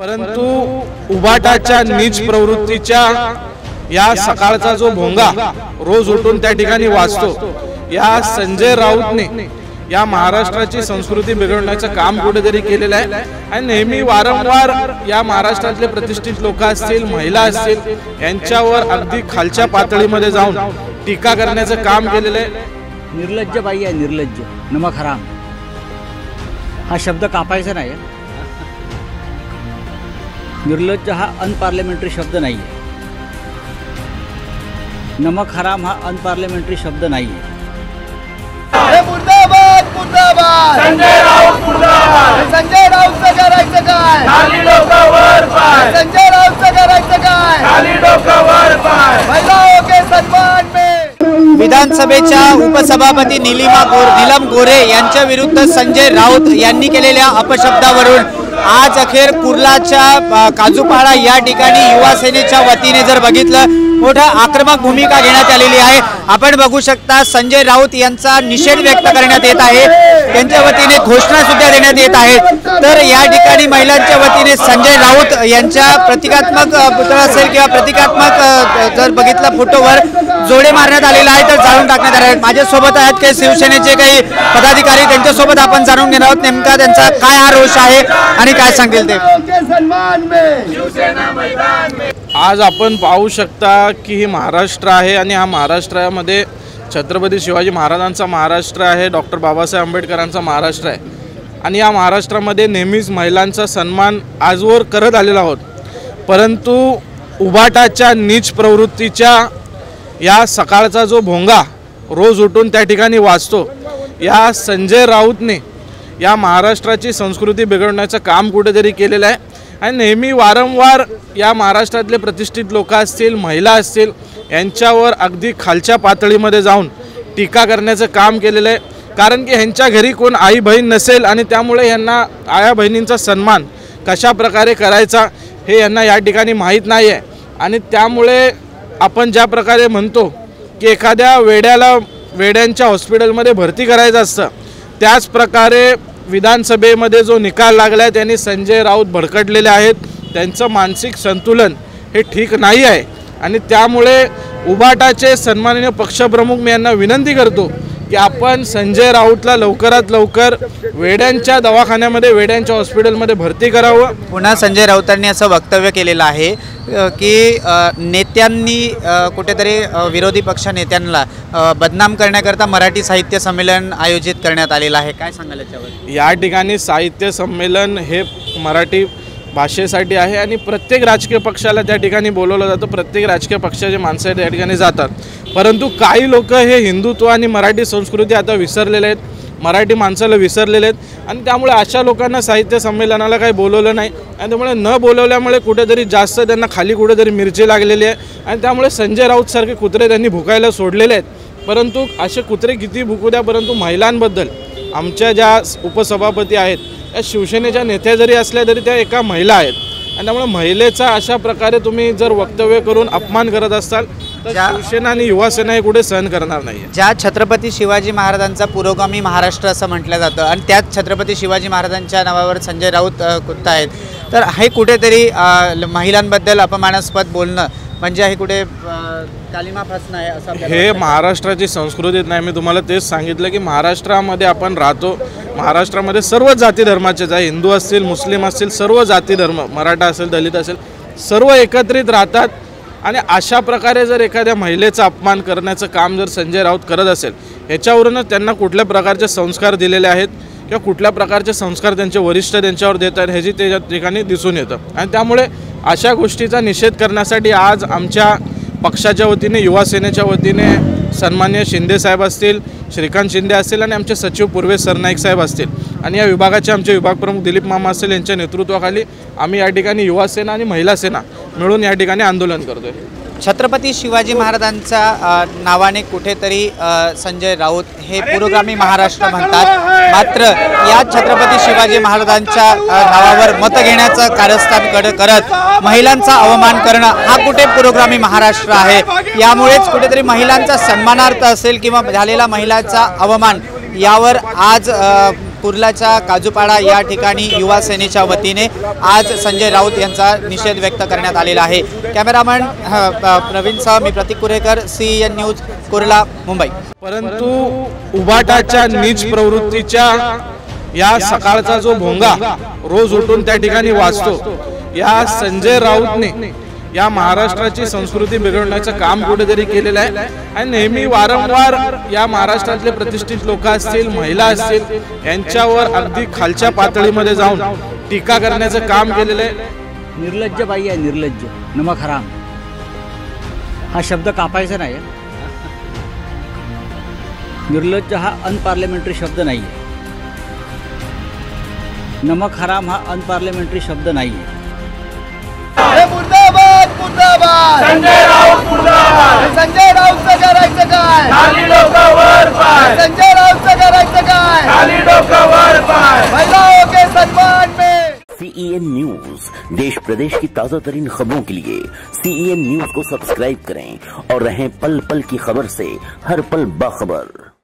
परंतु उबाटाच्या नीच प्रवृत्तीच्या या सकाळचा जो भोंगा रोज उठून त्या ठिकाणी वाजतो, या संजय राऊतने या महाराष्ट्राची संस्कृती बिघडवण्याचं काम कुठेतरी केलेलं आहे आणि नेहमी वारंवार या महाराष्ट्रातले प्रतिष्ठित लोक असतील, महिला असतील, यांच्यावर अगदी खालच्या पातळीमध्ये जाऊन टीका करण्याचं काम केलेलं आहे। निर्लज्ज बाई आहे, निर्लज्ज, नमक हराम हा शब्द कापायचा नाही। निर्लज्ज हा अनपार्लिमेंटरी शब्द नाही आहे। नमक हराम हा अनपार्लिमेंटरी शब्द नाही आहे। मुर्दाबाद मुर्दाबाद संजय राऊत मुर्दाबाद। संजय राऊतचं करायचं काय? खाली डोकं वर पाय। संजय राऊतचं करायचं काय? खाली डोकं वर पाय। महिलाओं के सम्मान में विधानसभेच्या उपसभापती नीलम गोरे यांच्या विरुद्ध संजय राऊत यांनी केलेल्या अपशब्दावरून आज अखेर कुर्लाच्या काजूपाडा या ठिकाणी युवा सेनेच्या वतीने जर बघितलं मोठा आक्रमक भूमिका घेण्यात आलेली आहे। आपण बघू शकता संजय राऊत यांचा निषेध व्यक्त करण्यात येत आहे, त्यांच्या वतीने घोषणा सुद्धा देण्यात येत आहेत। तर या ठिकाणी महिलांच्या वतीने संजय राऊत यांच्या प्रतिकात्मक पुतळा असेल किंवा प्रतिकात्मक जर बघितलं फोटोवर जोडे मारण्यात आलेले आहे तर जाळून टाकण्यात आले आहेत। माझ्यासोबत आहेत काही शिवसेनेचे काही पदाधिकारी, त्यांच्यासोबत आपण जाणून घेणार आहोत नेमका त्यांचा काय हा रोष आहे आणि काय सांगतील ते। आज आपण पाहू शकता की ही महाराष्ट्र आहे आणि हा महाराष्ट्रामध्ये छत्रपती शिवाजी महाराजांचा महाराष्ट्र आहे, डॉक्टर बाबासाहेब आंबेडकरांचा महाराष्ट्र आहे आणि या महाराष्ट्रामध्ये नेहमीच महिलांचा सन्मान आजवर करत आलेला आहोत। परंतु उबाटाच्या नीच प्रवृत्तीच्या या सकाळचा जो भोंगा रोज उठून त्या ठिकाणी वाजतो, या संजय राऊतने या महाराष्ट्राची संस्कृती बिघडवण्याचं काम कुठेतरी केलेलं आहे आणि नेहमी वारंवार या महाराष्ट्रातले प्रतिष्ठित लोक असतील, महिला असतील, यांच्यावर अगदी खालच्या पातळीमध्ये जाऊन टीका करण्याचं काम केलेलं आहे। कारण की ह्यांच्या घरी कोण आई बहीण नसेल आणि त्यामुळे यांना आया बहिणींचा सन्मान कशा प्रकारे करायचा हे यांना या ठिकाणी माहीत नाही आहे आणि त्यामुळे आपण ज्या प्रकारे म्हणतो की एखाद्या वेड्यांच्या हॉस्पिटलमध्ये भरती करायचं असतं, त्याच प्रकारे विधानसभेमध्ये जो निकाल लागला आहे त्यांनी संजय राऊत भडकटलेले आहेत, त्यांचं मानसिक संतुलन हे ठीक नाही आहे आणि त्यामुळे उबाटाचे सन्माननीय पक्षप्रमुख मी यांना विनंती करतो की आपण संजय राऊतला लवकरात लवकर वेड्यांच्या दवाखान्यामध्ये, वेड्यांच्या हॉस्पिटलमध्ये भरती करावं। पुन्हा संजय राऊतांनी असं वक्तव्य केलेलं आहे की नेत्यांनी कुठेतरी विरोधी पक्ष नेत्यांना बदनाम करण्याकरता मराठी साहित्य संमेलन आयोजित करण्यात आलेलं आहे, काय सांगाल याच्यावर? या ठिकाणी साहित्य संमेलन हे मराठी भाषेसाठी आहे आणि प्रत्येक राजकीय पक्षाला त्या ठिकाणी बोलवलं जातं, प्रत्येक राजकीय पक्षाचे माणसं त्या ठिकाणी जातात। परंतु काही लोक हे हिंदुत्व आणि मराठी संस्कृती आता विसरलेले आहेत, मराठी माणसाला विसरलेले आहेत आणि त्यामुळे अशा लोकांना साहित्य संमेलनाला काही बोलवलं नाही आणि त्यामुळे न बोलवल्यामुळे कुठेतरी जास्त त्यांना खाली कुठेतरी मिरची लागलेली आहे आणि त्यामुळे संजय राऊतसारखे कुत्रे त्यांनी भुकायला सोडलेले आहेत। परंतु असे कुत्रे किती भुकू द्या, परंतु महिलांबद्दल आमच्या ज्या उपसभापती आहेत या शिवसेनेच्या नेत्या जरी असल्या तरी त्या एका महिला आहेत आणि त्यामुळे महिलेचा अशा प्रकारे तुम्ही जर वक्तव्य करून अपमान करत असाल तर शिवसेना आणि युवा सेना हे कुठे सहन करणार नाही। ज्या छत्रपती शिवाजी महाराजांचा पुरोगामी महाराष्ट्र असं म्हटलं जातं आणि त्याच छत्रपती शिवाजी महाराजांच्या नावावर संजय राऊत खुद्द आहेत, तर हे कुठेतरी महिलांबद्दल अपमानास्पद बोलणं म्हणजे हे कुठे कालिमा फासणं आहे असं हे महाराष्ट्राची संस्कृतीत नाही। मी तुम्हाला तेच सांगितलं की महाराष्ट्रामध्ये आपण राहतो, महाराष्ट्रामध्ये सर्व जाती धर्माचेच आहे, हिंदू असतील, मुस्लिम असतील, सर्व जाती धर्म, मराठा असेल, दलित असेल, सर्व एकत्रित राहतात आणि अशा प्रकारे जर एखाद्या महिलेचा अपमान करण्याचं काम जर संजय राऊत करत असेल, ह्याच्यावरूनच त्यांना कुठल्या प्रकारचे संस्कार दिलेले आहेत किंवा कुठल्या प्रकारचे संस्कार त्यांचे वरिष्ठ त्यांच्यावर देत आहेत ह्याची त्या ठिकाणी दिसून येतं आणि त्यामुळे अशा गोष्टीचा निषेध करण्यासाठी आज आमच्या पक्षाच्या वतीने, युवा सेनेच्या वतीने सन्माननीय शिंदे साहेब असतील, श्रीकांत शिंदे असतील आणि आमचे सचिव पूर्वेश सरनाईक साहेब असतील आणि या विभागाचे आमचे विभाग प्रमुख दिलीप मामा असतील यांच्या नेतृत्वाखाली आम्ही या ठिकाणी युवा सेना आणि महिला सेना मिळून या ठिकाणी आंदोलन करतोय। छत्रपती शिवाजी महाराजांच्या नावाने कुठेतरी संजय राऊत हे पुरोगामी महाराष्ट्र म्हणतात, मात्र या छत्रपती शिवाजी महाराजांच्या नावावर मत घेण्याचं कारस्थान करत महिलांचा अवमान करणं हा कुठे पुरोगामी महाराष्ट्र आहे। यामुळेच कुठेतरी महिलांचा सन्मानार्थ असेल किंवा झालेला महिलांचा अवमान यावर आज कुर्लाच्या काजूपाडा या ठिकाणी युवा सेनेच्या वतीने आज संजय राऊत यांचा निषेध व्यक्त करण्यात आलेला आहे। कॅमेरामन प्रवीणसह मी प्रतीक कुरेकर, CEN न्यूज, कुर्ला, मुंबई। परंतु उभाटाच्या नीच प्रवृत्तीच्या या सकाळचा जो भोंगा रोज उठून त्या ठिकाणी वाजतो, या संजय राऊतने या महाराष्ट्राची संस्कृती बिघडवण्याचं काम कुठेतरी केलेलं आहे आणि नेहमी वारंवार या महाराष्ट्रातले प्रतिष्ठित लोक असतील, महिला असतील, यांच्यावर अगदी खालच्या पातळीमध्ये जाऊन टीका करण्याचं काम केलेलं आहे। निर्लज्ज बाई आहे, निर्लज्ज, नमक हराम हा शब्द कापायचा नाही। निर्लज्ज हा अनपार्लिमेंटरी शब्द नाही आहे। नमक हराम हा अनपार्लिमेंटरी शब्द नाही आहे। मुर्दाबाद मुर्दाबाद, संजय राऊत मुर्दाबाद, संजय राऊतचं करायचं काय, खाली डोकावर पाय, संजय राऊतचं करायचं काय, खाली डोकावर पाय, महिलाओं के सम्मान में। CEN न्यूज, देश प्रदेश की ताजा तरीन खबरों के लिए CEN न्यूज को सब्सक्राइब करें और रहें पल पल की खबर से हर पल बाखबर।